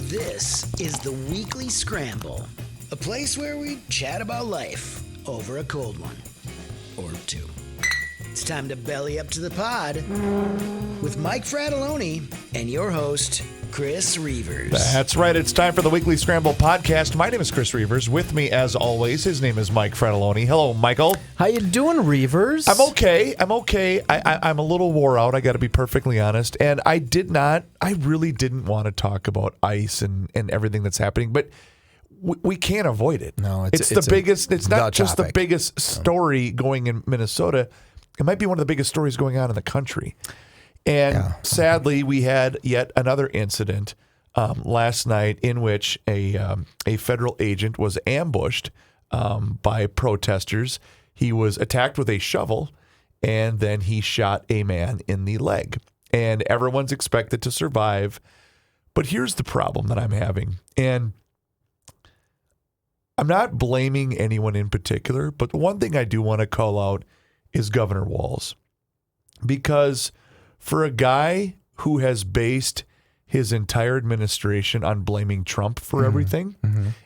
This is the Weekly Scramble, a place where we chat about life over a cold one or two. It's time to belly up to the pod with Mike Fratelloni and your host, Chris Reavers. That's right. It's time for the Weekly Scramble podcast. My name is Chris Reavers. With me, as always, his name is Mike Fratelloni. Hello, Michael. How you doing, Reavers? I'm okay. I'm a little wore out. I got to be perfectly honest. And I really didn't want to talk about ICE and everything that's happening, but we can't avoid it. No, it's the biggest. It's not just the biggest story going in Minnesota. It might be one of the biggest stories going on in the country. And sadly, we had yet another incident last night in which a federal agent was ambushed by protesters. He was attacked with a shovel, and then he shot a man in the leg. And everyone's expected to survive. But here's the problem that I'm having. And I'm not blaming anyone in particular, but one thing I do want to call out is Governor Walz. Because for a guy who has based his entire administration on blaming Trump for everything,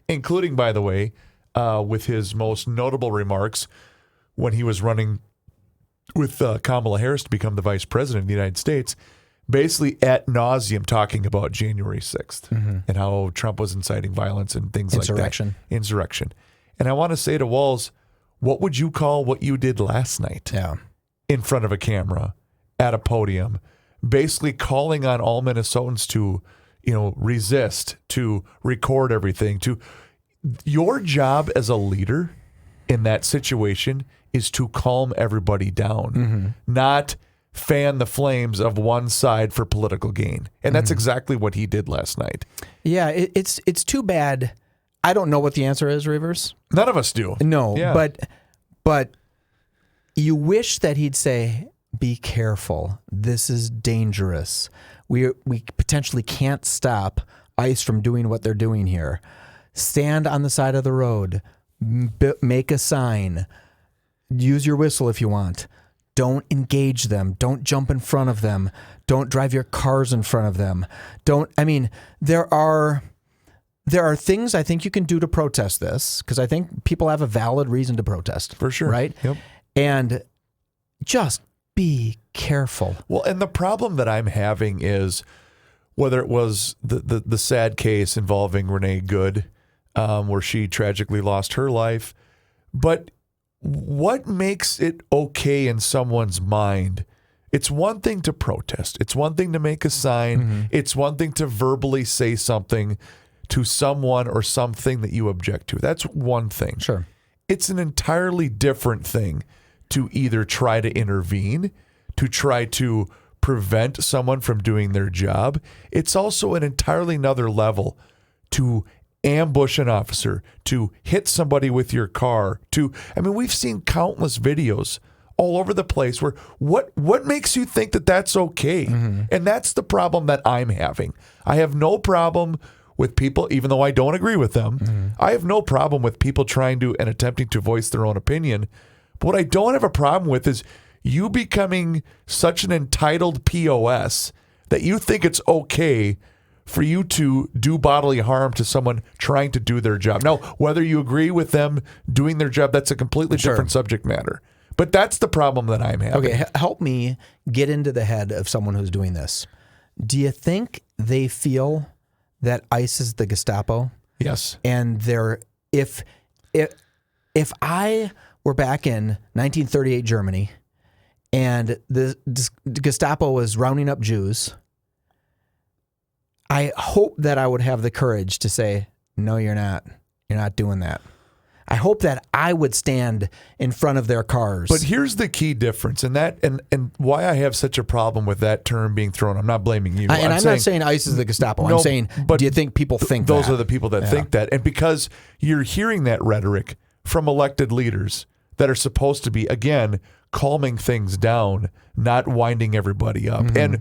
including, by the way, with his most notable remarks when he was running with Kamala Harris to become the vice president of the United States, basically ad nauseum talking about January 6th and how Trump was inciting violence and things like that. Insurrection. And I want to say to Walz, what would you call what you did last night in front of a camera? At a podium, basically calling on all Minnesotans to, resist, to record everything. Your job as a leader in that situation is to calm everybody down, not fan the flames of one side for political gain. And that's exactly what he did last night. Yeah, it's too bad. I don't know what the answer is, Rivers. None of us do. No, but you wish that he'd say, be careful. This is dangerous. We potentially can't stop ICE from doing what they're doing here. Stand on the side of the road. Make a sign. Use your whistle if you want. Don't engage them. Don't jump in front of them. Don't drive your cars in front of them. There are things I think you can do to protest this, because I think people have a valid reason to protest. For sure. Right? Yep. And just be careful. Well, and the problem that I'm having is whether it was the sad case involving Renee Good, where she tragically lost her life, but what makes it okay in someone's mind? It's one thing to protest. It's one thing to make a sign. It's one thing to verbally say something to someone or something that you object to. That's one thing. Sure. It's an entirely different thing to either try to intervene, to try to prevent someone from doing their job. It's also an entirely another level to ambush an officer, to hit somebody with your car, we've seen countless videos all over the place where what makes you think that that's okay? And that's the problem that I'm having. I have no problem with people, even though I don't agree with them, I have no problem with people trying to and attempting to voice their own opinion. But what I don't have a problem with is you becoming such an entitled POS that you think it's okay for you to do bodily harm to someone trying to do their job. Now, whether you agree with them doing their job, that's a completely different subject matter. But that's the problem that I'm having. Okay, help me get into the head of someone who's doing this. Do you think they feel that ICE is the Gestapo? Yes. And if I were back in 1938 Germany and the Gestapo was rounding up Jews, I hope that I would have the courage to say, no, you're not. You're not doing that. I hope that I would stand in front of their cars. But here's the key difference, and why I have such a problem with that term being thrown. I'm not blaming you. I'm not saying ICE is the Gestapo. I'm saying, but do you think people think those are the people that think that? And because you're hearing that rhetoric from elected leaders that are supposed to be, again, calming things down, not winding everybody up. And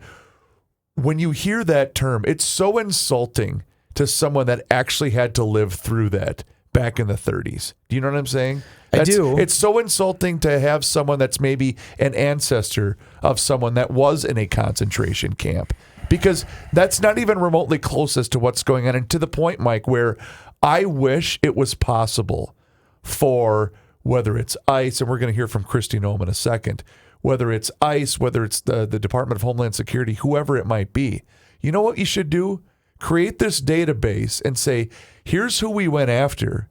when you hear that term, it's so insulting to someone that actually had to live through that back in the 30s. Do you know what I'm saying? I do. It's so insulting to have someone that's maybe an ancestor of someone that was in a concentration camp because that's not even remotely closest to what's going on. And to the point, Mike, where I wish it was possible for whether it's ICE, and we're going to hear from Kristi Noem in a second, whether it's ICE, whether it's the Department of Homeland Security, whoever it might be. You know what you should do? Create this database and say, here's who we went after,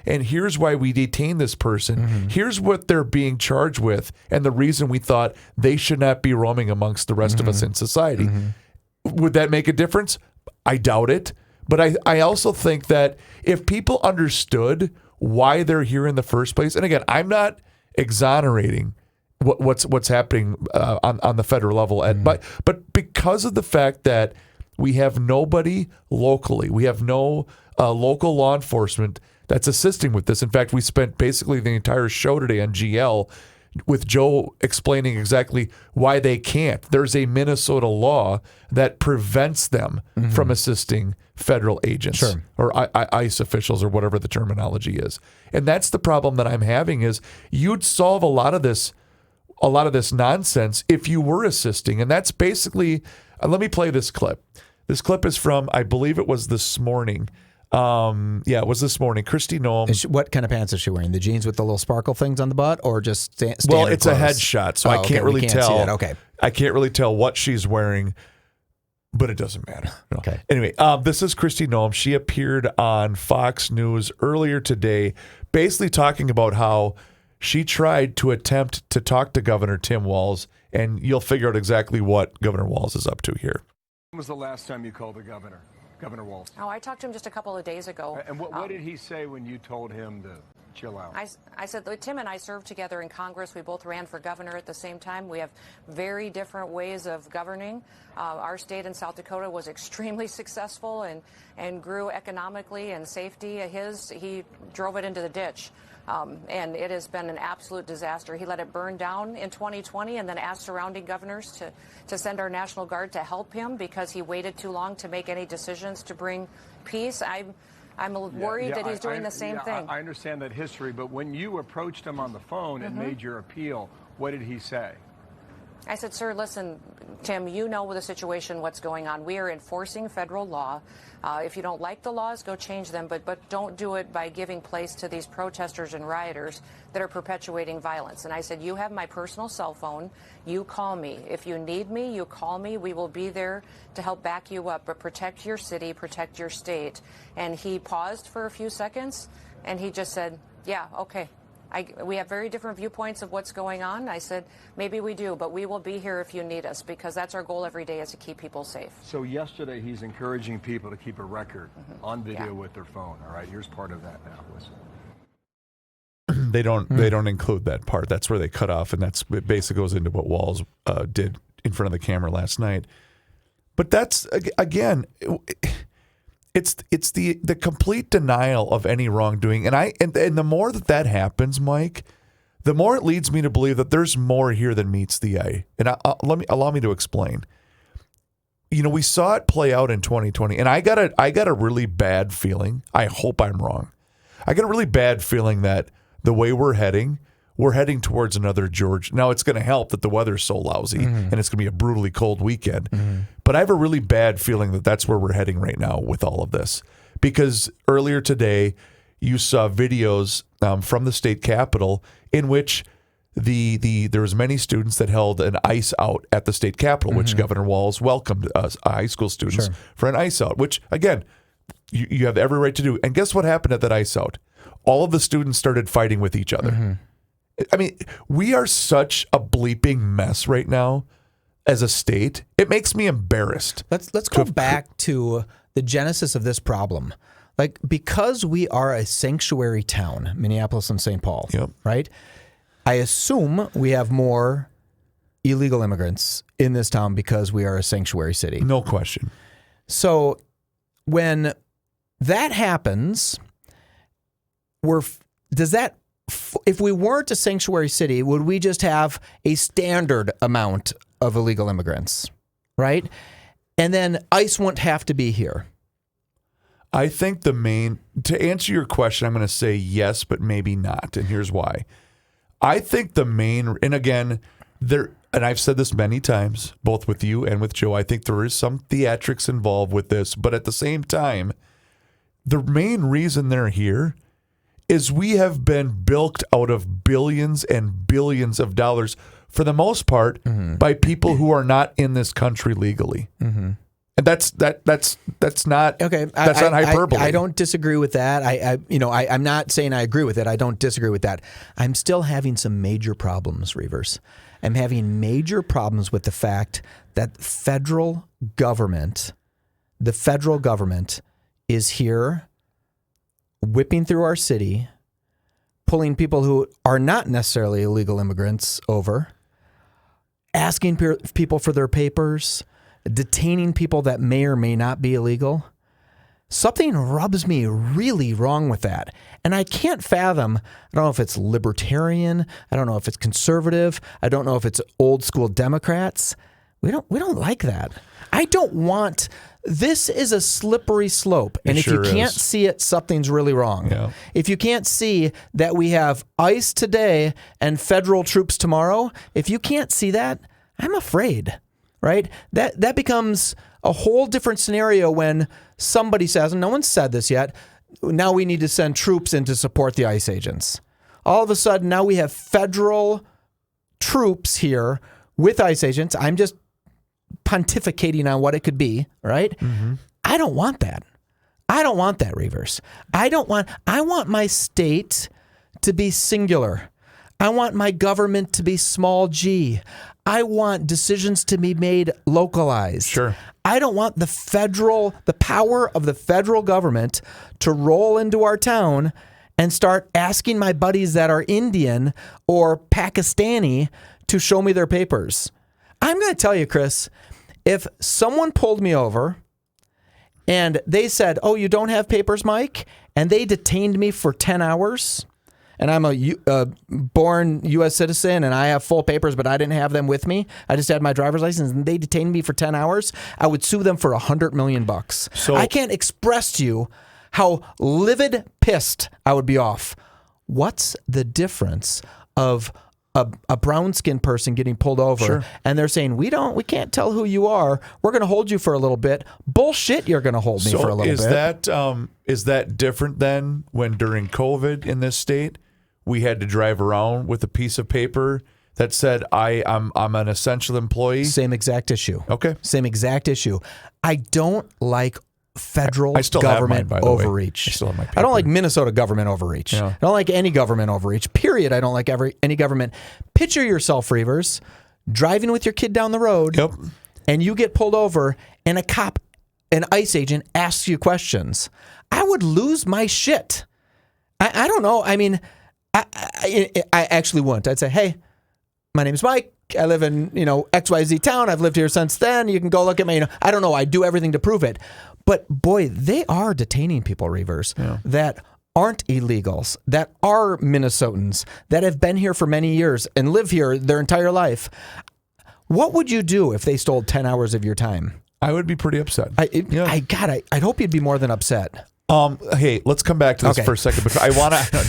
and here's why we detained this person. Here's what they're being charged with, and the reason we thought they should not be roaming amongst the rest of us in society. Would that make a difference? I doubt it. But I also think that if people understood why they're here in the first place, and again, I'm not exonerating what's happening on the federal level, but because of the fact that we have nobody locally, we have no local law enforcement that's assisting with this. In fact, we spent basically the entire show today on GL with Joe explaining exactly why they can't. There's a Minnesota law that prevents them from assisting federal agents or ICE officials or whatever the terminology is. And that's the problem that I'm having is you'd solve a lot of this nonsense if you were assisting. And that's basically, let me play this clip. This clip is from, I believe it was this morning. It was this morning. Kristi Noem. What kind of pants is she wearing? The jeans with the little sparkle things on the butt, or just standard Well, it's clothes? a headshot, so I can't really tell. See that. Okay. I can't really tell what she's wearing, but it doesn't matter. No. Okay. Anyway, this is Kristi Noem. She appeared on Fox News earlier today, basically talking about how she tried to attempt to talk to Governor Tim Walz, and you'll figure out exactly what Governor Walz is up to here. When was the last time you called the governor, Governor Walz? Oh, I talked to him just a couple of days ago. And what did he say when you told him to chill out? I said, Tim and I served together in Congress. We both ran for governor at the same time. We have very different ways of governing. Our state in South Dakota was extremely successful and grew economically and safety. He drove it into the ditch. And it has been an absolute disaster. He let it burn down in 2020 and then asked surrounding governors to send our National Guard to help him because he waited too long to make any decisions to bring peace. I'm worried that he's doing the same thing. I understand that history, but when you approached him on the phone and made your appeal, what did he say? I said, sir, listen, Tim, you know the situation, what's going on. We are enforcing federal law. If you don't like the laws, go change them, but don't do it by giving place to these protesters and rioters that are perpetuating violence. And I said, you have my personal cell phone. You call me. If you need me, you call me. We will be there to help back you up, but protect your city, protect your state. And he paused for a few seconds, and he just said, yeah, okay. We have very different viewpoints of what's going on. I said, maybe we do, but we will be here if you need us because that's our goal every day is to keep people safe. So yesterday he's encouraging people to keep a record on video with their phone. All right, here's part of that now. Listen. They don't include that part. That's where they cut off, and it basically goes into what Walz did in front of the camera last night. But that's, again, it's the complete denial of any wrongdoing, and the more that happens, Mike, the more it leads me to believe that there's more here than meets the eye. And allow me to explain. You know, we saw it play out in 2020, and I got a really bad feeling. I hope I'm wrong. I got a really bad feeling that the way we're heading towards another George. Now, it's going to help that the weather's so lousy and it's going to be a brutally cold weekend. But I have a really bad feeling that that's where we're heading right now with all of this. Because earlier today, you saw videos from the state capitol in which there was many students that held an ice out at the state capitol, which Governor Walz welcomed us, high school students, for an ice out, which, again, you have every right to do. And guess what happened at that ice out? All of the students started fighting with each other. I mean, we are such a bleeping mess right now as a state. It makes me embarrassed. Let's go back to the genesis of this problem. Like, because we are a sanctuary town, Minneapolis and St. Paul, right? I assume we have more illegal immigrants in this town because we are a sanctuary city. No question. So when that happens, if we weren't a sanctuary city, would we just have a standard amount of illegal immigrants, right? And then ICE won't have to be here. I think to answer your question, I'm going to say yes, but maybe not. And here's why. I think and again, and I've said this many times, both with you and with Joe, I think there is some theatrics involved with this, but at the same time, the main reason they're here is we have been bilked out of billions and billions of dollars, for the most part, by people who are not in this country legally. And that's not okay. That's not hyperbole. I don't disagree with that. I'm not saying I agree with it. I don't disagree with that. I'm still having some major problems, Reavers. I'm having major problems with the fact that the federal government is here whipping through our city, pulling people who are not necessarily illegal immigrants over, asking people for their papers, detaining people that may or may not be illegal. Something rubs me really wrong with that. And I can't fathom, I don't know if it's libertarian, I don't know if it's conservative, I don't know if it's old school Democrats. We don't like that. I don't want, this is a slippery slope. And if you can't see it, something's really wrong. Yeah. If you can't see that we have ICE today and federal troops tomorrow, if you can't see that, I'm afraid, right? That becomes a whole different scenario when somebody says, and no one's said this yet, now we need to send troops in to support the ICE agents. All of a sudden, now we have federal troops here with ICE agents. I'm just pontificating on what it could be, right? I don't want that. I don't want that, Reavers. I want my state to be singular. I want my government to be small g. I want decisions to be made localized. Sure. I don't want the power of the federal government to roll into our town and start asking my buddies that are Indian or Pakistani to show me their papers. I'm going to tell you, Chris, if someone pulled me over and they said, "Oh, you don't have papers, Mike," and they detained me for 10 hours, and I'm a born U.S. citizen and I have full papers, but I didn't have them with me, I just had my driver's license, and they detained me for 10 hours, I would sue them for $100 million. So I can't express to you how livid pissed I would be off. What's the difference of a brown-skinned person getting pulled over and they're saying, we can't tell who you are, we're going to hold you for a little bit? Bullshit, you're going to hold me for a little bit. Is that different than when during COVID in this state we had to drive around with a piece of paper that said I'm an essential employee? Same exact issue. Okay. Same exact issue. I don't like federal I still government have mine, by the way. overreach. I still have my paper. I don't like Minnesota government overreach. Yeah. I don't like any government overreach. Period. I don't like any government. Picture yourself, Reavers, driving with your kid down the road, and you get pulled over, and a cop, an ICE agent, asks you questions. I would lose my shit. I don't know. I mean, I actually wouldn't. I'd say, "Hey, my name's Mike. I live in, XYZ town. I've lived here since then. You can go look at me." I don't know. I do everything to prove it. But boy, they are detaining people, Reavers, that aren't illegals, that are Minnesotans, that have been here for many years and live here their entire life. What would you do if they stole 10 hours of your time? I would be pretty upset. I'd hope you'd be more than upset. Hey, let's come back to this for a second. But I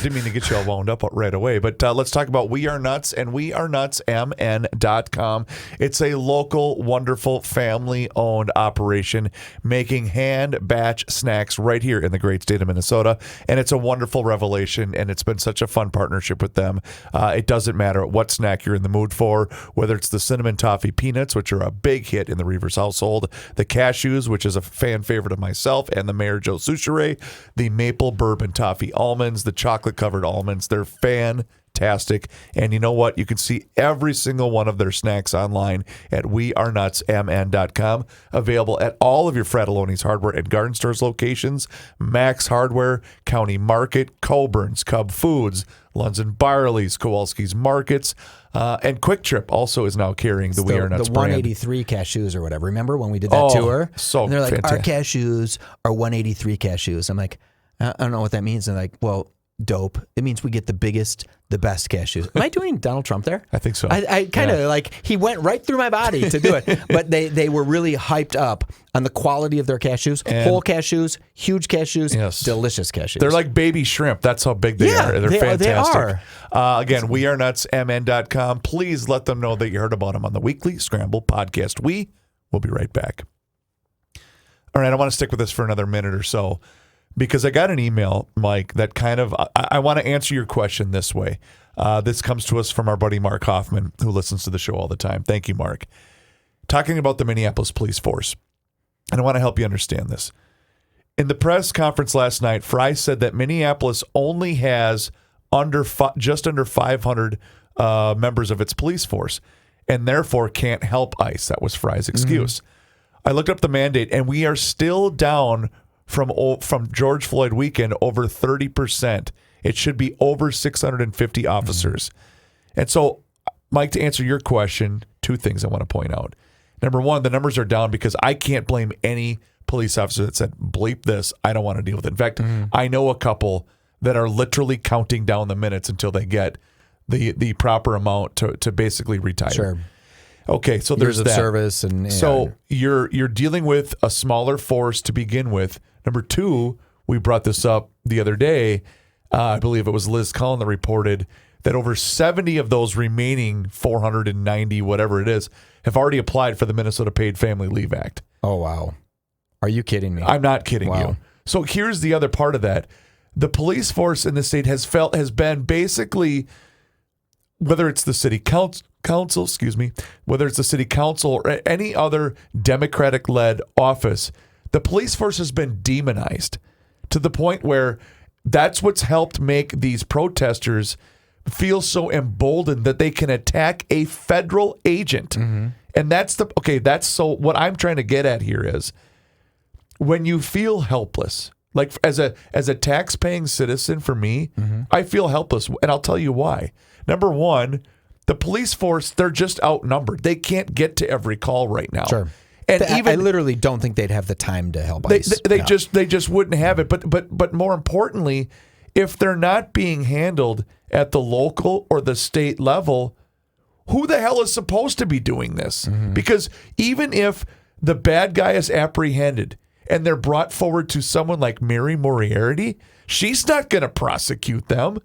didn't mean to get you all wound up right away, but let's talk about We Are Nuts and wearenutsmn.com. It's a local, wonderful, family-owned operation making hand batch snacks right here in the great state of Minnesota. And it's a wonderful revelation, and it's been such a fun partnership with them. It doesn't matter what snack you're in the mood for, whether it's the cinnamon toffee peanuts, which are a big hit in the Reavers household, the cashews, which is a fan favorite of myself and the Mayor Joe Souchere, the maple bourbon toffee almonds, the chocolate covered almonds. They're fantastic. And you know what? You can see every single one of their snacks online at wearenutsmn.com. Available at all of your Fratelloni's Hardware and Garden Stores locations, Max Hardware, County Market, Coburn's, Cub Foods, Lunds and Barley's, Kowalski's Markets, and Quick Trip also is now carrying the We Are Nuts brand. The 183 cashews or whatever. Remember when we did that tour? So and they're like, fantastic. Our cashews are 183 cashews. I'm like, I don't know what that means. And they're like, well, dope, it means we get the biggest, the best cashews. Am I doing Donald Trump there? I think so. I kind of like, he went right through my body to do it. But they were really hyped up on the quality of their cashews. Whole cashews, huge cashews, delicious cashews. They're like baby shrimp. That's how big they are. They're fantastic. They are. Again, wearenutsmn.com. Please let them know that you heard about them on the Weekly Scramble podcast. We will be right back. All right, I want to stick with this for another minute or so, because I got an email, Mike, that kind of, I want to answer your question this way. This comes to us from our buddy Mark Hoffman, who listens to the show all the time. Thank you, Mark. Talking about the Minneapolis police force. And I want to help you understand this. In the press conference last night, Frey said that Minneapolis only has just under 500 members of its police force, and therefore can't help ICE. That was Frey's excuse. I looked up the mandate, and we are still down from George Floyd weekend over 30%. It should be over 650 officers. And so, Mike, to answer your question, two things I want to point out. Number one, the numbers are down because I can't blame any police officer that said, bleep this, I don't want to deal with it. In fact, I know a couple that are literally counting down the minutes until they get the proper amount to basically retire. Sure. Okay, so there's years of service, and so you're dealing with a smaller force to begin with. Number two, we brought this up the other day. I believe it was Liz Cullen that reported that over 70 of those remaining 490, whatever it is, have already applied for the Minnesota Paid Family Leave Act. Oh, wow. Are you kidding me? I'm not kidding you. So here's the other part of that. The police force in the state has been basically, whether it's the city council, whether it's the city council or any other Democratic-led office, the police force has been demonized to the point where that's what's helped make these protesters feel so emboldened that they can attack a federal agent. And that's so what I'm trying to get at here is when you feel helpless, like as a tax-paying citizen for me, I feel helpless, and I'll tell you why. Number one, the police force, they're just outnumbered. They can't get to every call right now. Sure. And I literally don't think they'd have the time to help ICE. They just wouldn't have it. But more importantly, if they're not being handled at the local or the state level, who the hell is supposed to be doing this? Because even if the bad guy is apprehended and they're brought forward to someone like Mary Moriarty, she's not going to prosecute them.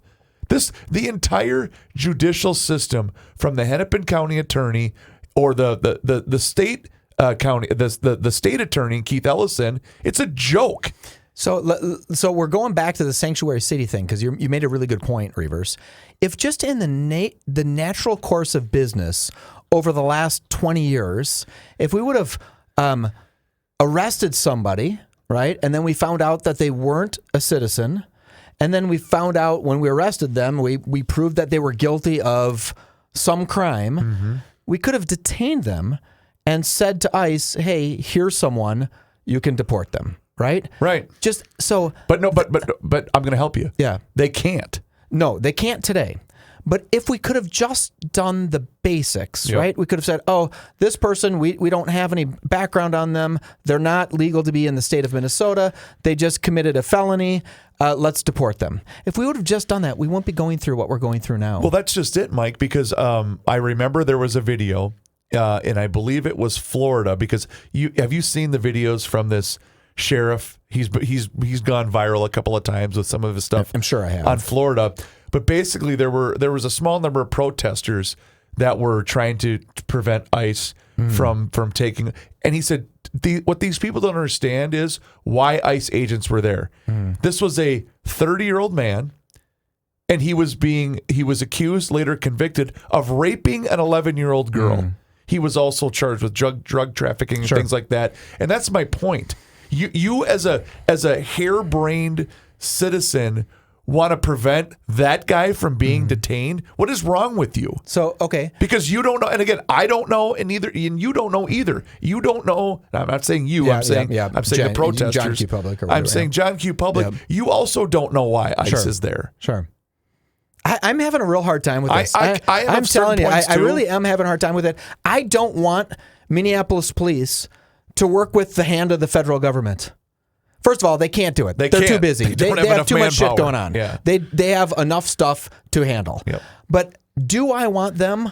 The entire judicial system, from the Hennepin County attorney or the state the state attorney Keith Ellison, it's a joke. So we're going back to the sanctuary city thing, because you made a really good point, Reavers. If just in the natural course of business over the last 20 years, if we would have arrested somebody, right, and then we found out that they weren't a citizen, and then we found out when we arrested them, we proved that they were guilty of some crime, we could have detained them and said to ICE, hey, here's someone, you can deport them. Right? Right. Just so. But I'm going to help you. Yeah. They can't. No, they can't today. But if we could have just done the basics, right? We could have said, oh, this person, we don't have any background on them. They're not legal to be in the state of Minnesota. They just committed a felony. Let's deport them. If we would have just done that, we won't be going through what we're going through now. Well, that's just it, Mike, because I remember there was a video, and I believe it was Florida, because have you seen the videos from this sheriff? He's gone viral a couple of times with some of his stuff. I'm sure I have. On Florida. But basically there was a small number of protesters that were trying to prevent ICE from taking, and he said what these people don't understand is why ICE agents were there. This was a 30-year-old man, and he was accused, later convicted, of raping an 11-year-old girl. He was also charged with drug trafficking and things like that. And that's my point. You as a harebrained citizen want to prevent that guy from being detained? What is wrong with you? So, okay. Because you don't know, and again, I don't know, and you don't know either. You don't know. I'm not saying you. I'm saying the protesters. John Q. Public or whatever, I'm saying John Q. Public. Yep. You also don't know why ICE is there. Sure. I'm having a real hard time with this. I'm telling you, I really am having a hard time with it. I don't want Minneapolis police to work with the hand of the federal government. First of all, they can't do it. They're can't. too busy. They don't They have have too enough much shit manpower. going on. Yeah. They have enough stuff to handle. Yep. But do I want them?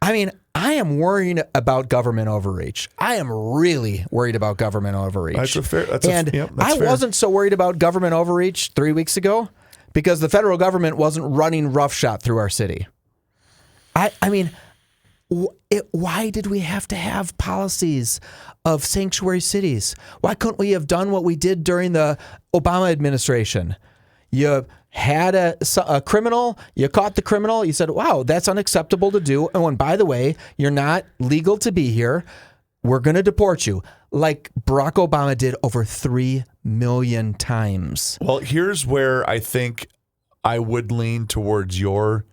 I mean, I am worried about government overreach. I am really worried about government overreach. That's fair. I wasn't so worried about government overreach 3 weeks ago because the federal government wasn't running roughshod through our city. I mean, why did we have to have policies of sanctuary cities? Why couldn't we have done what we did during the Obama administration? You had a criminal, you caught the criminal, you said, wow, that's unacceptable to do. And by the way, you're not legal to be here. We're going to deport you. Like Barack Obama did over 3 million times. Well, here's where I think I would lean towards your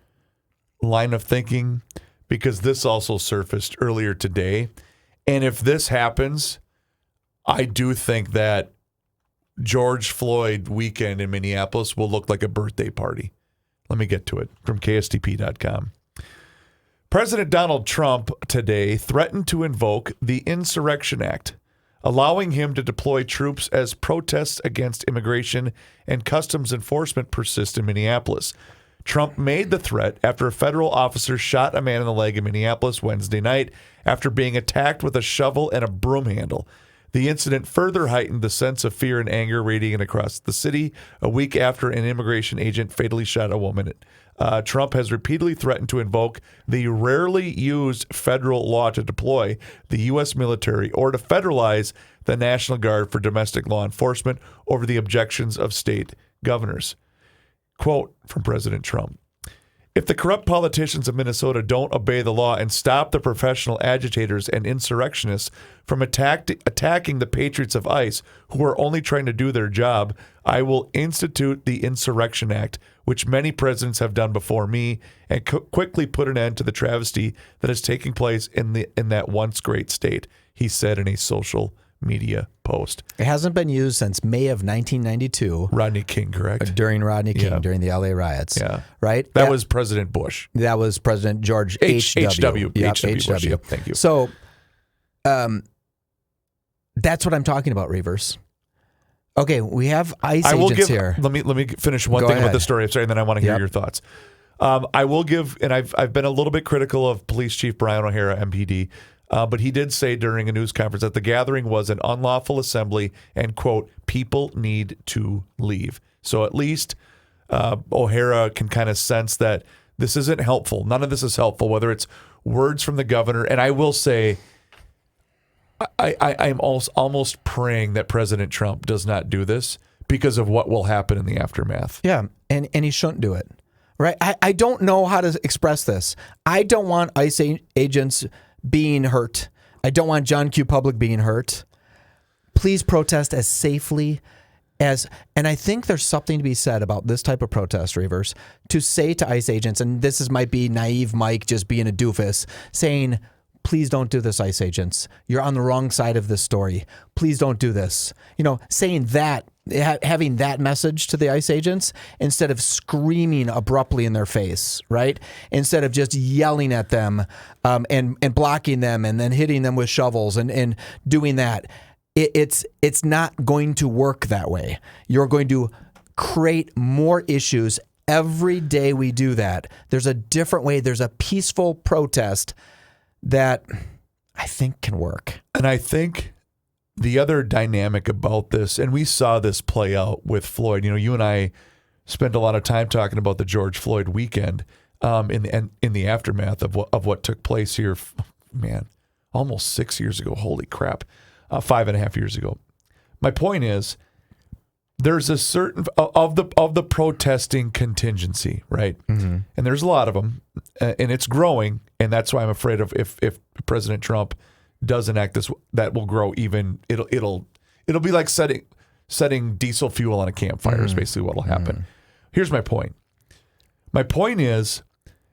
line of thinking, because this also surfaced earlier today. And if this happens, I do think that George Floyd weekend in Minneapolis will look like a birthday party. Let me get to it from KSTP.com. President Donald Trump today threatened to invoke the Insurrection Act, allowing him to deploy troops as protests against immigration and customs enforcement persist in Minneapolis. Trump made the threat after a federal officer shot a man in the leg in Minneapolis Wednesday night after being attacked with a shovel and a broom handle. The incident further heightened the sense of fear and anger radiating across the city a week after an immigration agent fatally shot a woman. Trump has repeatedly threatened to invoke the rarely used federal law to deploy the U.S. military or to federalize the National Guard for domestic law enforcement over the objections of state governors. Quote from President Trump: "If the corrupt politicians of Minnesota don't obey the law and stop the professional agitators and insurrectionists from attacking the patriots of ICE who are only trying to do their job, I will institute the Insurrection Act, which many presidents have done before me, and quickly put an end to the travesty that is taking place in that once great state," he said in a social media post. It hasn't been used since May of 1992. Rodney King, correct? During Rodney King, Yeah. during the LA riots. Yeah. Right? That was President Bush. That was President George H.W. Yep, Bush. Yep, thank you. So that's what I'm talking about, Reavers. Okay, we have ICE agents here. Let me finish one Go thing ahead. about the story. I'm sorry, and then I want to hear Yep. your thoughts. I will give, and I've been a little bit critical of Police Chief Brian O'Hara, MPD, but he did say during a news conference that the gathering was an unlawful assembly and, quote, people need to leave. So at least O'Hara can kind of sense that this isn't helpful. None of this is helpful, whether it's words from the governor. And I will say, I'm almost praying that President Trump does not do this because of what will happen in the aftermath. Yeah, and he shouldn't do it. Right? I don't know how to express this. I don't want ICE agents being hurt. I don't want John Q. Public being hurt. Please protest as safely as, and I think there's something to be said about this type of protest, Reavers, to say to ICE agents, and might be naive Mike just being a doofus, saying, please don't do this, ICE agents. You're on the wrong side of this story. Please don't do this. You know, saying that, having that message to the ICE agents instead of screaming abruptly in their face, right? Instead of just yelling at them and blocking them and then hitting them with shovels and doing that. It's not going to work that way. You're going to create more issues every day we do that. There's a different way. There's a peaceful protest that I think can work. And I think the other dynamic about this, and we saw this play out with Floyd, you know, you and I spent a lot of time talking about the George Floyd weekend in the aftermath of what took place here, man, almost 6 years ago. Holy crap. 5.5 years ago. My point is, there's a certain of the protesting contingency, right? Mm-hmm. And there's a lot of them, and it's growing. And that's why I'm afraid of if President Trump does enact this, that will grow even. It'll be like setting diesel fuel on a campfire is basically what will happen. Here's my point. My point is,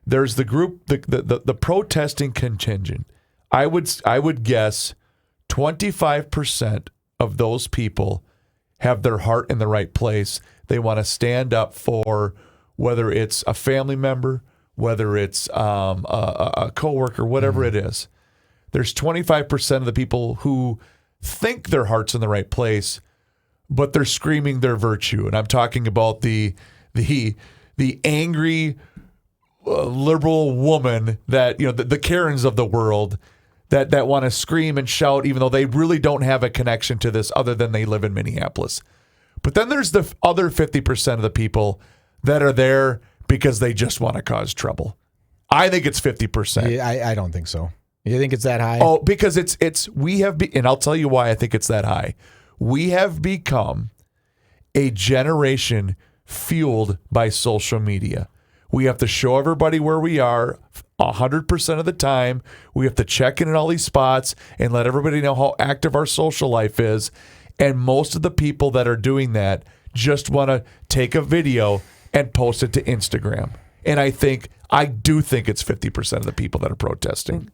there's the group, the protesting contingent. I would guess 25% of those people have their heart in the right place. They want to stand up for whether it's a family member, whether it's a coworker, whatever it is. There's 25% of the people who think their heart's in the right place, but they're screaming their virtue. And I'm talking about the angry liberal woman that, the Karens of the world that want to scream and shout, even though they really don't have a connection to this other than they live in Minneapolis. But then there's the other 50% of the people that are there because they just want to cause trouble. I think it's 50%. Yeah, I don't think so. You think it's that high? Oh, because and I'll tell you why I think it's that high. We have become a generation fueled by social media. We have to show everybody where we are 100% of the time. We have to check in at all these spots and let everybody know how active our social life is. And most of the people that are doing that just want to take a video and post it to Instagram. And I do think it's 50% of the people that are protesting.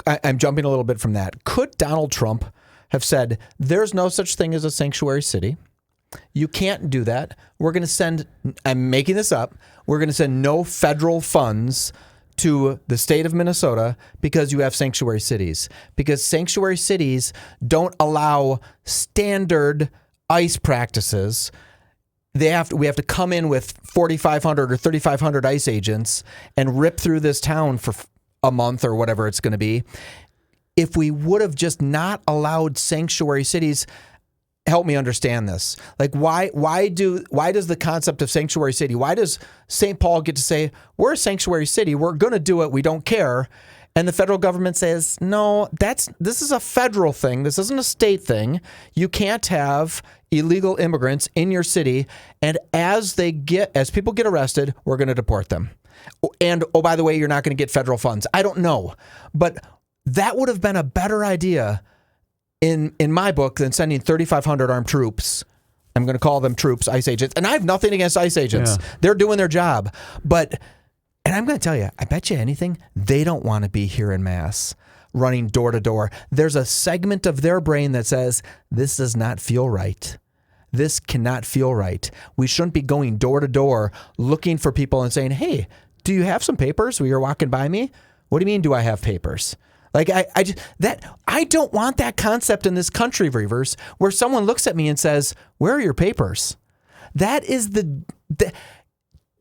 I'm jumping a little bit from that. Could Donald Trump have said, there's no such thing as a sanctuary city? You can't do that. We're going to send, I'm making this up, we're going to send no federal funds to the state of Minnesota because you have sanctuary cities. Because sanctuary cities don't allow standard ICE practices. We have to come in with 4,500 or 3,500 ICE agents and rip through this town for a month or whatever it's going to be. If we would have just not allowed sanctuary cities, help me understand this. Like, why does the concept of sanctuary city, why does St. Paul get to say, we're a sanctuary city, we're going to do it, we don't care? And the federal government says, no, this is a federal thing. This isn't a state thing. You can't have illegal immigrants in your city. And as people get arrested, we're going to deport them. And, oh, by the way, you're not going to get federal funds. I don't know. But that would have been a better idea in my book than sending 3,500 armed troops. I'm going to call them troops, ICE agents. And I have nothing against ICE agents. Yeah. They're doing their job. And I'm going to tell you, I bet you anything, they don't want to be here in mass, running door to door. There's a segment of their brain that says, this does not feel right. This cannot feel right. We shouldn't be going door to door looking for people and saying, hey, do you have some papers when you're walking by me? What do you mean, do I have papers? Like, I don't want that concept in this country, Reavers, where someone looks at me and says, where are your papers? That is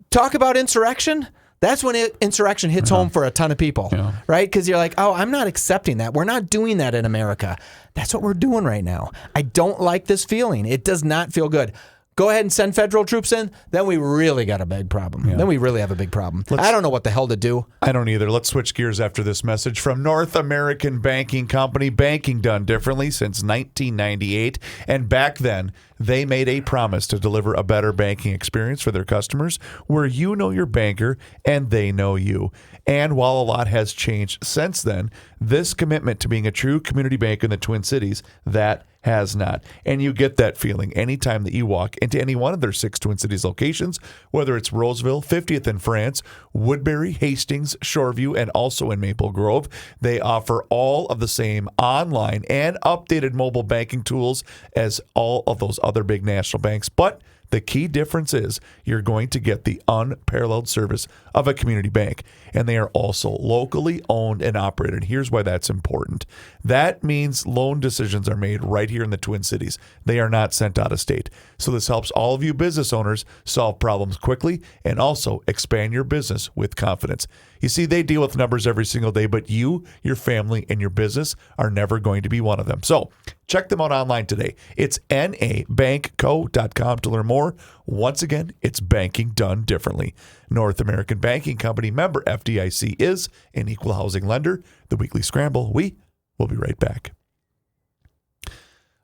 talk about insurrection. That's when insurrection hits home for a ton of people, right? Because you're like, oh, I'm not accepting that. We're not doing that in America. That's what we're doing right now. I don't like this feeling. It does not feel good. Go ahead and send federal troops in, then we really got a big problem. Yeah. Then we really have a big problem. I don't know what the hell to do. I don't either. Let's switch gears after this message from North American Banking Company. Banking done differently since 1998. And back then, they made a promise to deliver a better banking experience for their customers where you know your banker and they know you. And while a lot has changed since then, this commitment to being a true community bank in the Twin Cities, that has not. And you get that feeling anytime that you walk into any one of their 6 Twin Cities locations, whether it's Roseville, 50th in France, Woodbury, Hastings, Shoreview, and also in Maple Grove. They offer all of the same online and updated mobile banking tools as all of those other big national banks. But the key difference is you're going to get the unparalleled service of a community bank. And they are also locally owned and operated. Here's why that's important. That means loan decisions are made right here in the Twin Cities. They are not sent out of state. So this helps all of you business owners solve problems quickly and also expand your business with confidence. You see, they deal with numbers every single day, but you, your family, and your business are never going to be one of them. So check them out online today. It's nabankco.com to learn more. Once again, it's banking done differently. North American Banking Company, member FDIC, is an equal housing lender. The Weekly Scramble. We will be right back.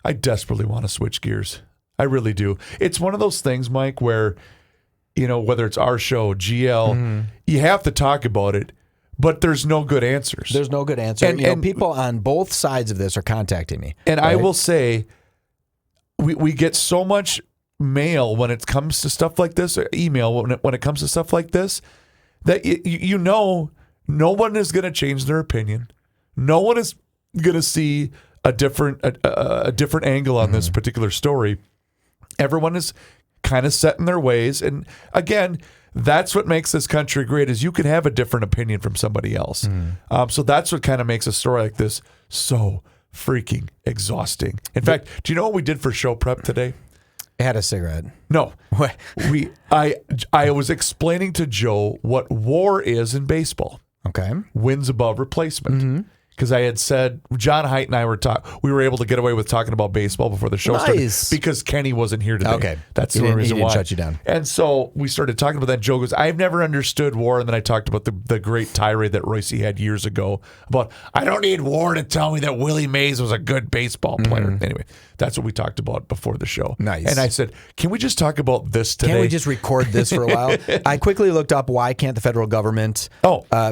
I desperately want to switch gears. I really do. It's one of those things, Mike, where, whether it's our show, GL, you have to talk about it, but there's no good answers. There's no good answer. And people on both sides of this are contacting me. And right? I will say, we get so much mail when it comes to stuff like this, or email when it comes to stuff like this, that no one is going to change their opinion. No one is going to see a different angle on this particular story. Everyone is kind of set in their ways. And again, that's what makes this country great, is you can have a different opinion from somebody else. So that's what kind of makes a story like this so freaking exhausting. In fact, do you know what we did for show prep today? I had a cigarette. No. What? I was explaining to Joe what WAR is in baseball. Okay. Wins above replacement. Because I had said, John Haidt and I we were able to get away with talking about baseball before the show started because Kenny wasn't here today. Okay. That's the only reason he didn't why. shut you down. And so we started talking about that. Joe goes, I've never understood WAR. And then I talked about the great tirade that Royce had years ago about, I don't need WAR to tell me that Willie Mays was a good baseball player. Anyway, that's what we talked about before the show. Nice. And I said, can we just talk about this today? Can't we just record this for a while? I quickly looked up why can't the federal government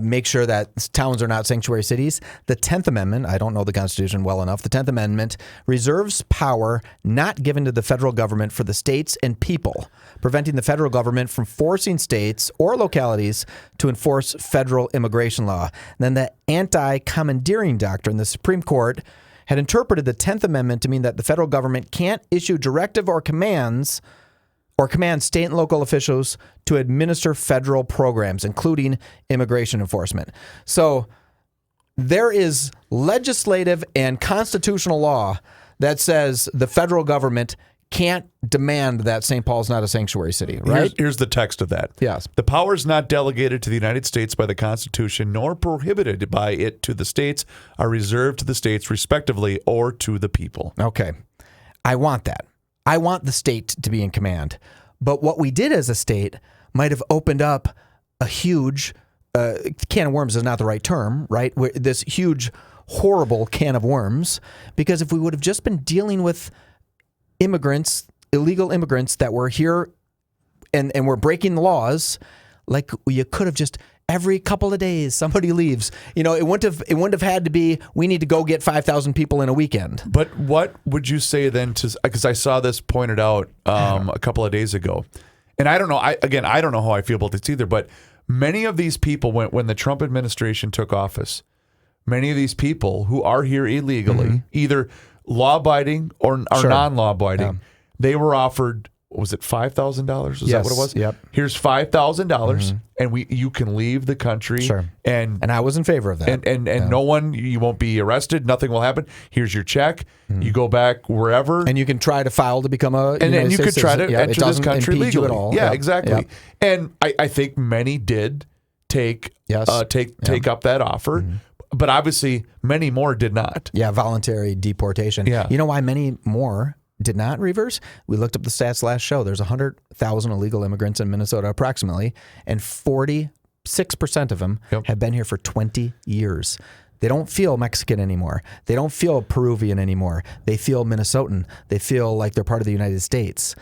make sure that towns are not sanctuary cities. The 10th Amendment, I don't know the Constitution well enough, the 10th Amendment reserves power not given to the federal government for the states and people, preventing the federal government from forcing states or localities to enforce federal immigration law. And then the anti-commandeering doctrine, the Supreme Court had interpreted the 10th Amendment to mean that the federal government can't issue directive or command state and local officials to administer federal programs, including immigration enforcement. So there is legislative and constitutional law that says the federal government can't demand that St. Paul's not a sanctuary city, right? Here's the text of that. Yes. The powers not delegated to the United States by the Constitution nor prohibited by it to the states are reserved to the states respectively or to the people. Okay. I want that. I want the state to be in command. But what we did as a state might have opened up a huge can of worms is not the right term, right? This huge, horrible can of worms, because if we would have just been dealing with immigrants, illegal immigrants that were here and were breaking the laws, like you could have just every couple of days somebody leaves. You know, it wouldn't have had to be we need to go get 5,000 people in a weekend. But what would you say then to, because I saw this pointed out a couple of days ago, and I don't know. I don't know how I feel about this either. But many of these people, when the Trump administration took office, many of these people who are here illegally, either law-abiding or non-law-abiding, they were offered, was it $5,000? Is that what it was? Yep. Here's $5,000, and you can leave the country. Sure. And I was in favor of that. And no one, you won't be arrested. Nothing will happen. Here's your check. You go back wherever. And you can try to file to become a and you could try to enter this country legally. You at all. Yeah, exactly. And I think many did take up that offer. But obviously, many more did not. Yeah, voluntary deportation. Yeah. You know why many more did not reverse? We looked up the stats last show. There's 100,000 illegal immigrants in Minnesota approximately, and 46% of them have been here for 20 years. They don't feel Mexican anymore. They don't feel Peruvian anymore. They feel Minnesotan. They feel like they're part of the United States.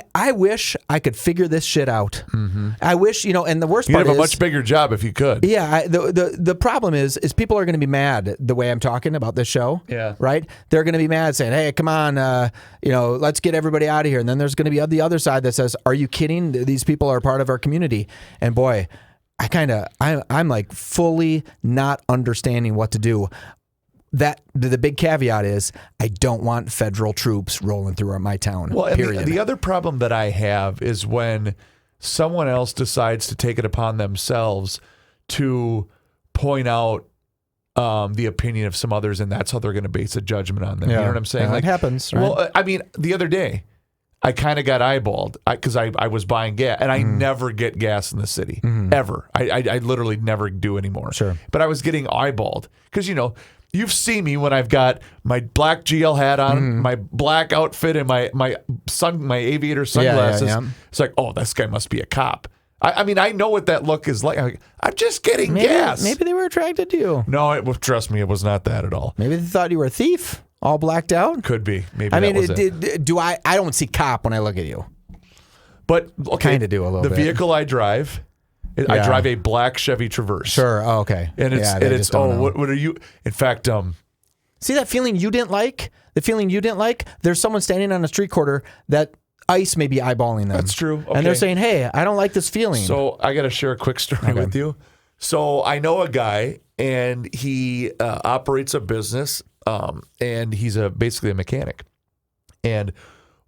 I wish I could figure this shit out. I wish, and the worst part is... You'd have a much bigger job if you could. Yeah, the problem is people are going to be mad the way I'm talking about this show. Yeah. Right? They're going to be mad saying, hey, come on, let's get everybody out of here. And then there's going to be the other side that says, are you kidding? These people are part of our community. And boy, I'm like fully not understanding what to do. That the big caveat is I don't want federal troops rolling through my town. Well, period. And the other problem that I have is when someone else decides to take it upon themselves to point out the opinion of some others, and that's how they're going to base a judgment on them. You know what I'm saying? It happens. Right? Well, I mean, the other day, I kind of got eyeballed because I was buying gas, and I never get gas in the city, ever. I literally never do anymore. Sure. But I was getting eyeballed because, you've seen me when I've got my black GL hat on, my black outfit, and my aviator sunglasses. Yeah. It's like, oh, this guy must be a cop. I mean, I know what that look is like. I'm just getting gas. Maybe they were attracted to you. No, trust me, it was not that at all. Maybe they thought you were a thief, all blacked out. Could be. Maybe. I mean, that was it. do I don't see cop when I look at you. But okay, kind of do a little bit. The vehicle I drive. I drive a black Chevy Traverse. Sure. Oh, okay. And it's what are you? In fact, see that feeling you didn't like? The feeling you didn't like? There's someone standing on a street corner that ICE may be eyeballing them. That's true. Okay. And they're saying, hey, I don't like this feeling. So I got to share a quick story with you. So I know a guy, and he operates a business, and he's basically a mechanic. And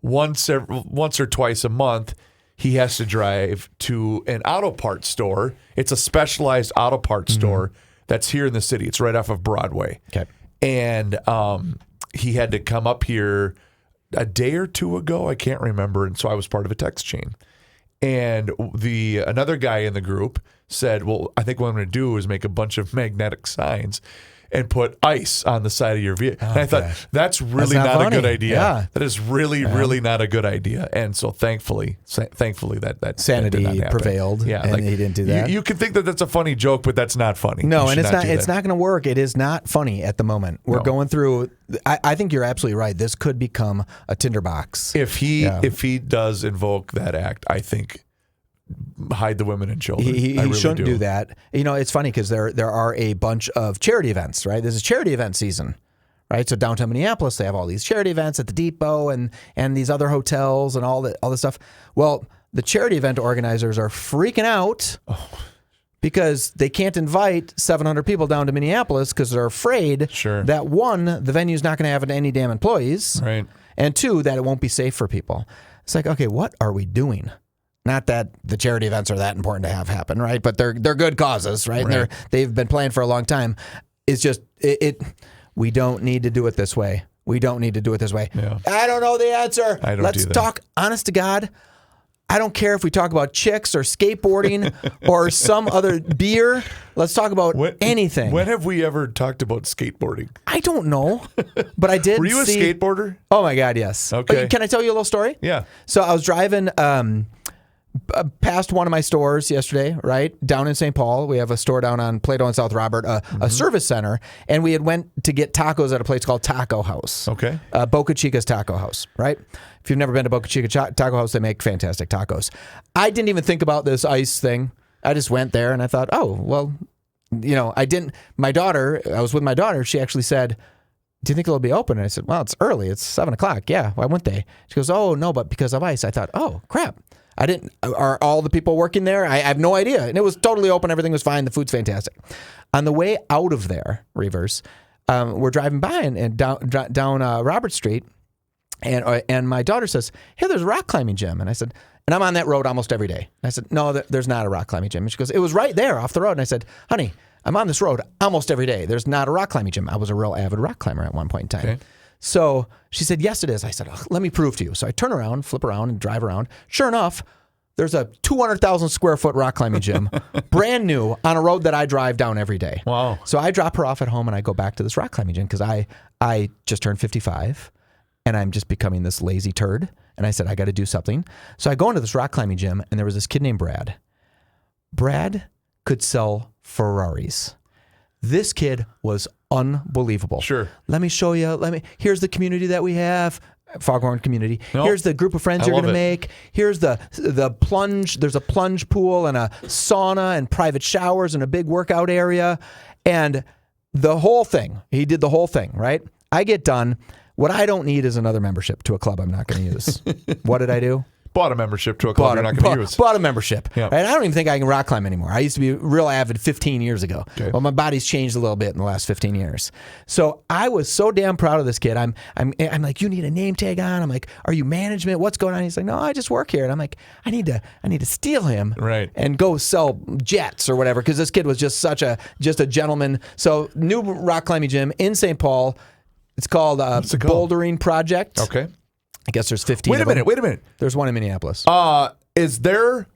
once or twice a month, he has to drive to an auto parts store. It's a specialized auto parts store that's here in the city. It's right off of Broadway. Okay. and he had to come up here a day or two ago. I can't remember, and so I was part of a text chain. And another guy in the group said, "Well, I think what I'm going to do is make a bunch of magnetic signs and put ice on the side of your vehicle." And I thought, that's really not a good idea. Yeah. That is really, really not a good idea. And so thankfully that Sanity did not happen. prevailed. Yeah, and he didn't do that. You can think that that's a funny joke, but that's not funny. No, You and should it's not. do It's that. not going to work. It is not funny at the moment. We're going through. I think you're absolutely right. This could become a tinderbox. If he does invoke that act, I think hide the women and children. He I really shouldn't do that. You know, it's funny because there are a bunch of charity events, right? This is charity event season, right? So downtown Minneapolis, they have all these charity events at the Depot and these other hotels and all this stuff. Well, the charity event organizers are freaking out because they can't invite 700 people down to Minneapolis because they're afraid that one, the venue's not going to have any damn employees, right? And two, that it won't be safe for people. It's like, okay, what are we doing? Not that the charity events are that important to have happen, right? But they're good causes, right? And they've been planned for a long time. It's just we don't need to do it this way. We don't need to do it this way. Yeah. I don't know the answer. Let's do that. talk honest to God. I don't care if we talk about chicks or skateboarding or some other beer. Let's talk about anything. When have we ever talked about skateboarding? I don't know, but I did. Were you a skateboarder? Oh my God, yes. Okay. Can I tell you a little story? Yeah. So I was driving past one of my stores yesterday, right? Down in St. Paul. We have a store down on Plato and South Robert, a service center. And we had went to get tacos at a place called Taco House. Okay. Boca Chica's Taco House, right? If you've never been to Boca Chica Taco House, they make fantastic tacos. I didn't even think about this ice thing. I just went there and I thought, oh, well, you know, I was with my daughter. She actually said, "Do you think it'll be open?" And I said, "Well, it's early. It's 7:00. Yeah. Why wouldn't they?" She goes, "Oh, no, but because of ice." I thought, oh, crap. Are all the people working there? I have no idea. And it was totally open. Everything was fine. The food's fantastic. On the way out of there, Reavers, we're driving by and down Robert Street. And my daughter says, "Hey, there's a rock climbing gym." And I said, and I'm on that road almost every day. I said, "No, there's not a rock climbing gym." And she goes, "It was right there off the road." And I said, "Honey, I'm on this road almost every day. There's not a rock climbing gym." I was a real avid rock climber at one point in time. Okay. So she said, "Yes, it is." I said, "Let me prove to you." So I turn around, flip around, and drive around. Sure enough, there's a 200,000 square foot rock climbing gym, brand new, on a road that I drive down every day. Wow. So I drop her off at home and I go back to this rock climbing gym because I just turned 55 and I'm just becoming this lazy turd. And I said, I got to do something. So I go into this rock climbing gym and there was this kid named Brad. Brad could sell Ferraris. This kid was unbelievable. Sure. Let me show you. Here's the community that we have. Foghorn community. Nope. Here's the group of friends you're going to make. Here's the plunge. There's a plunge pool and a sauna and private showers and a big workout area. And the whole thing. He did the whole thing, right? I get done. What I don't need is another membership to a club I'm not going to use. What did I do? Bought a membership to a club you're not going to use. Bought a membership. Yeah. Right? I don't even think I can rock climb anymore. I used to be real avid 15 years ago. Okay. Well, my body's changed a little bit in the last 15 years. So I was so damn proud of this kid. I'm like, "You need a name tag on." I'm like, "Are you management? What's going on?" He's like, "No, I just work here." And I'm like, I need to steal him, right, and go sell jets or whatever, because this kid was just a gentleman. So new rock climbing gym in St. Paul. It's called Bouldering Project. Okay. I guess there's 15 Wait a minute. There's one in Minneapolis. Is their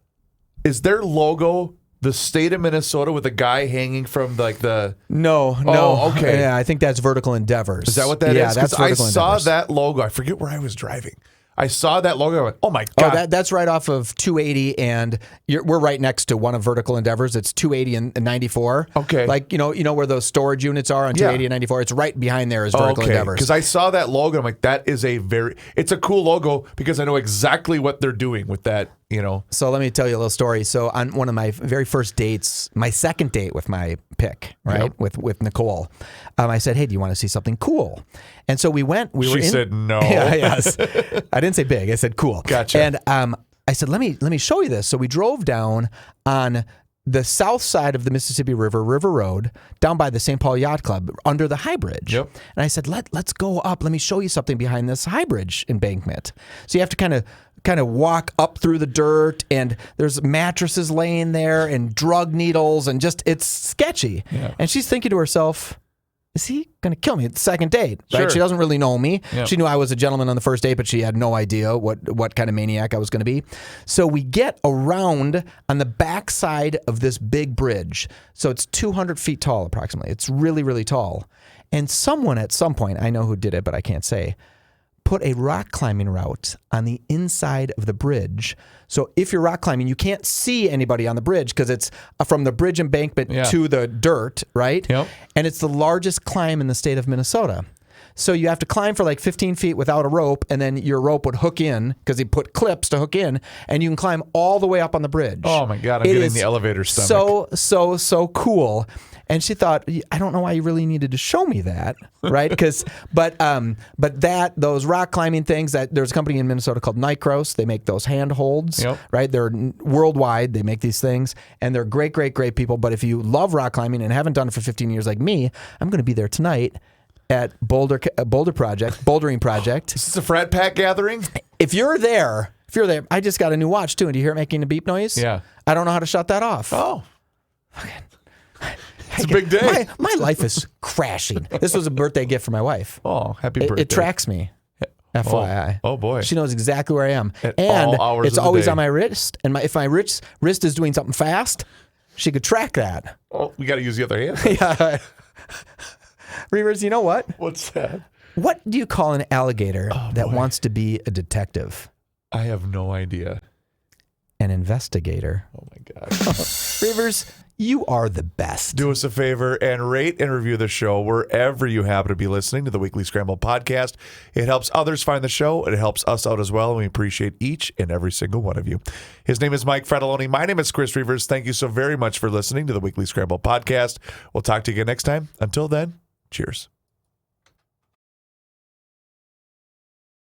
logo the state of Minnesota with a guy hanging from like the... No. Oh, okay. Yeah, I think that's Vertical Endeavors. Is that what that is? Yeah, that's Vertical Endeavors. I saw that logo. I forget where I was driving. I saw that logo. I went, "Oh my God." Oh, that's right off of 280, and we're right next to one of Vertical Endeavors. It's 280 and 94. Okay. Like, you know where those storage units are on 280 and 94? It's right behind there is Vertical Endeavors. Because I saw that logo. I'm like, that is it's a cool logo because I know exactly what they're doing with that, you know. So let me tell you a little story. So on one of my very first dates, my second date with my pick, right, with Nicole, I said, "Hey, do you want to see something cool?" And so we went. She said no. Yeah, yes. I didn't say big. I said cool. Gotcha. And I said, let me show you this. So we drove down on the south side of the Mississippi River Road, down by the St. Paul Yacht Club, under the High Bridge. Yep. And I said, let's go up. Let me show you something behind this High Bridge embankment. So you have to kind of walk up through the dirt, and there's mattresses laying there and drug needles, and just, it's sketchy. Yeah. And she's thinking to herself, is he going to kill me at the second date? Right? Sure. She doesn't really know me. Yep. She knew I was a gentleman on the first date, but she had no idea what kind of maniac I was going to be. So we get around on the backside of this big bridge. So it's 200 feet tall approximately. It's really, really tall. And someone at some point, I know who did it, but I can't say, put a rock climbing route on the inside of the bridge. So if you're rock climbing, you can't see anybody on the bridge because it's from the bridge embankment to the dirt, right? Yep. And it's the largest climb in the state of Minnesota. So you have to climb for like 15 feet without a rope, and then your rope would hook in because he put clips to hook in, and you can climb all the way up on the bridge. Oh my God, I'm It getting is the elevator stomach. So cool. And she thought, I don't know why you really needed to show me that, right? But those rock climbing things, that there's a company in Minnesota called Nycros. They make those handholds, right? They're worldwide. They make these things, and they're great, great, great people. But if you love rock climbing and haven't done it for 15 years like me, I'm going to be there tonight at Bouldering Project. Is this a frat pack gathering? If you're there, I just got a new watch too. And do you hear it making a beep noise? Yeah. I don't know how to shut that off. Oh. It's a big day. My life is crashing. This was a birthday gift for my wife. Oh, happy birthday. It tracks me. FYI. Oh boy. She knows exactly where I am. At And all hours it's of the always day. on my wrist. And if my wrist is doing something fast, she could track that. Oh, we got to use the other hand. Yeah. Reavers, you know what? What's that? What do you call an alligator that wants to be a detective? I have no idea. An investigator. Oh my God. Reavers, you are the best. Do us a favor and rate and review the show wherever you happen to be listening to the Weekly Scramble podcast. It helps others find the show, and it helps us out as well, and we appreciate each and every single one of you. His name is Mike Fratelloni. My name is Chris Reavers. Thank you so very much for listening to the Weekly Scramble podcast. We'll talk to you again next time. Until then, cheers.